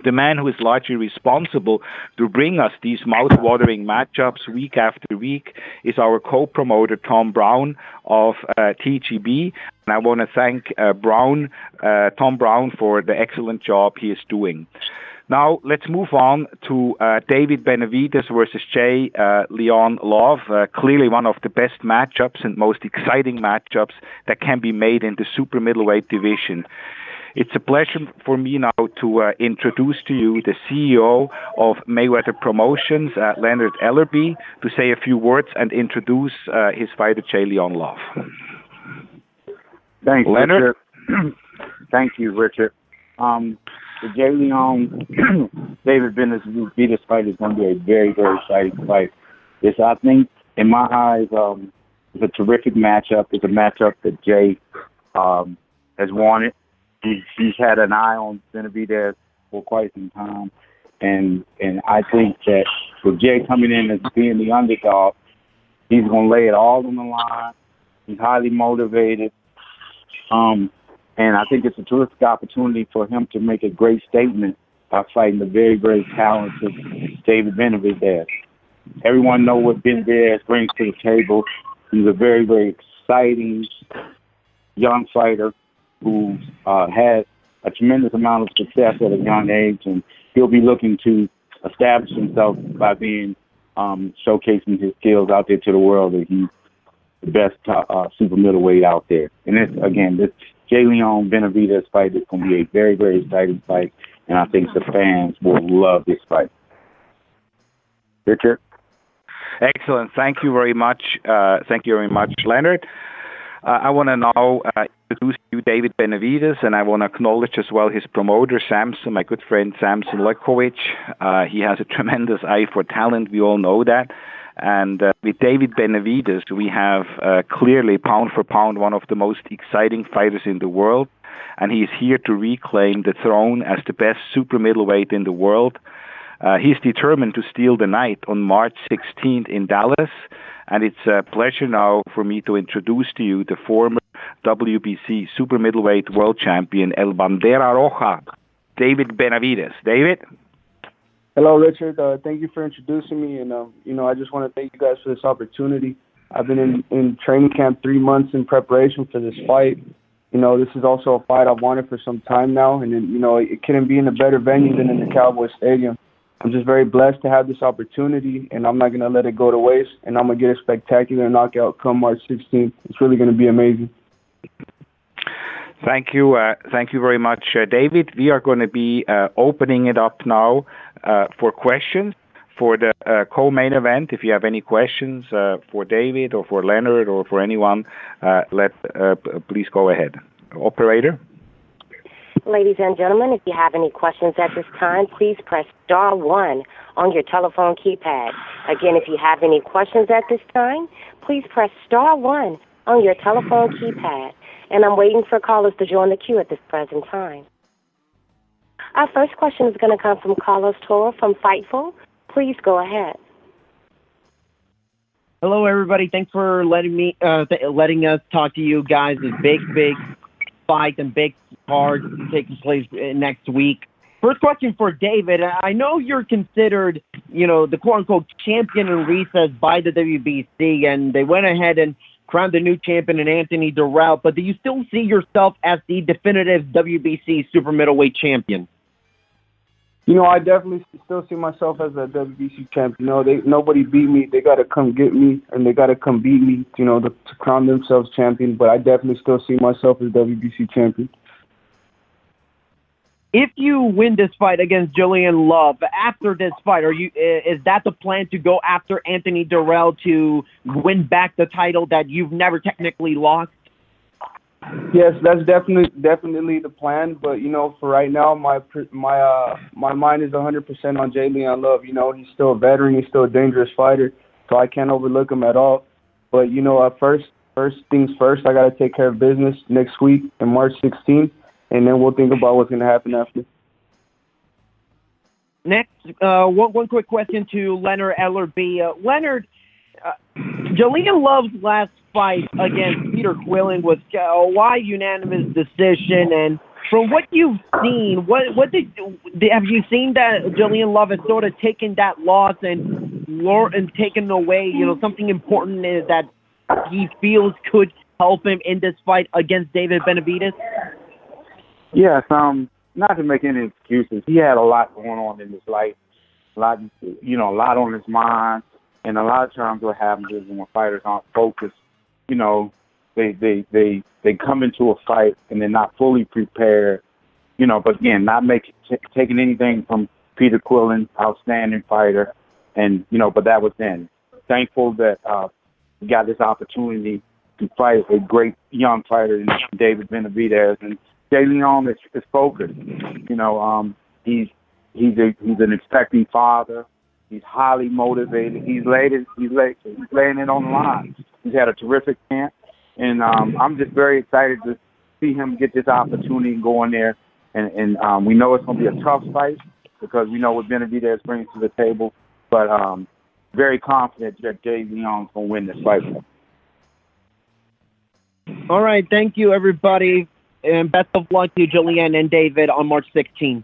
The man who is largely responsible to bring us these mouth-watering matchups week after week is our co-promoter, Tom Brown of TGB. And I want to thank Tom Brown for the excellent job he is doing. Now, let's move on to David Benavidez versus Leon Love. Clearly one of the best matchups and most exciting matchups that can be made in the super middleweight division. It's a pleasure for me now to introduce to you the CEO of Mayweather Promotions, Leonard Ellerbe, to say a few words and introduce his fighter, Leon Love. Thanks, Leonard. Richard. Thank you, Richard. The J. Leon David Benavidez fight is going to be a very, very exciting fight. It's, I think, in my eyes, it's a terrific matchup. It's a matchup that Jay has wanted. He's had an eye on Benavidez for quite some time, and I think that with Jay coming in as being the underdog, he's going to lay it all on the line. He's highly motivated. And I think it's a terrific opportunity for him to make a great statement by fighting the very, very talented David Benavidez. Everyone knows what Benavidez brings to the table. He's a very, very exciting young fighter who had a tremendous amount of success at a young age, and he'll be looking to establish himself by being showcasing his skills out there to the world that he's the best super middleweight out there. And this J. Leon Benavidez fight is going to be a very, very exciting fight, and I think the fans will love this fight. Richard? Excellent. Thank you very much. Leonard. I want to now introduce you David Benavidez, and I want to acknowledge as well his promoter, Samson, my good friend Samson Lekovic. He has a tremendous eye for talent. We all know that. And with David Benavidez, we have clearly, pound for pound, one of the most exciting fighters in the world. And he is here to reclaim the throne as the best super middleweight in the world. He's determined to steal the night on March 16th in Dallas. And it's a pleasure now for me to introduce to you the former WBC super middleweight world champion, El Bandera Roja, David Benavidez. David? Hello, Richard. Thank you for introducing me. And, I just want to thank you guys for this opportunity. I've been in training camp 3 months in preparation for this fight. This is also a fight I've wanted for some time now. And, it couldn't be in a better venue than in the Cowboys Stadium. I'm just very blessed to have this opportunity, and I'm not going to let it go to waste. And I'm going to get a spectacular knockout come March 16th. It's really going to be amazing. Thank you very much, David. We are going to be opening it up now for questions for the co-main event. If you have any questions for David or for Leonard or for anyone, please go ahead. Operator? Ladies and gentlemen, if you have any questions at this time, please press star 1 on your telephone keypad. Again, if you have any questions at this time, please press star 1 on your telephone keypad. And I'm waiting for callers to join the queue at this present time. Our first question is going to come from Carlos Toro from Fightful. Please go ahead. Hello, everybody. Thanks for letting us talk to you guys. This big fight and big card taking place next week. First question for David. I know you're considered, the quote-unquote champion in recess by the WBC, and they went ahead and crowned the new champion in Anthony Dirrell, but do you still see yourself as the definitive WBC super middleweight champion? I definitely still see myself as a WBC champion. Nobody beat me. They got to come get me, and they got to come beat me, to crown themselves champion. But I definitely still see myself as WBC champion. If you win this fight against Julian Love, after this fight, is that the plan to go after Anthony Dirrell to win back the title that you've never technically lost? Yes, that's definitely the plan. But for right now, my mind is 100% on J. Leon Love. He's still a veteran. He's still a dangerous fighter, so I can't overlook him at all. But first things first, I got to take care of business next week on March 16th, and then we'll think about what's going to happen after. Next, one quick question to Leonard Ellerbe. Leonard, Julian Love's last fight against Peter Quillen was a wide unanimous decision, and From what you've seen, have you seen that Julian Love has sort of taken that loss and taken away, something important is that he feels could help him in this fight against David Benavidez? Yes, not to make any excuses. He had a lot going on in his life, a lot on his mind, and a lot of times what happens is when fighters aren't focused, they come into a fight and they're not fully prepared, but again, not taking anything from Peter Quillen, outstanding fighter, and, but that was then. Thankful that we got this opportunity to fight a great young fighter in David Benavidez, and Jay Leon is focused. He's an expecting father. He's highly motivated. He's laying it on the line. He's had a terrific camp, and I'm just very excited to see him get this opportunity and go in there. And we know it's going to be a tough fight because we know what Benavidez brings to the table, but very confident that Jay Leon's going to win this fight. All right, thank you, everybody, and best of luck to Julian and David on March 16th.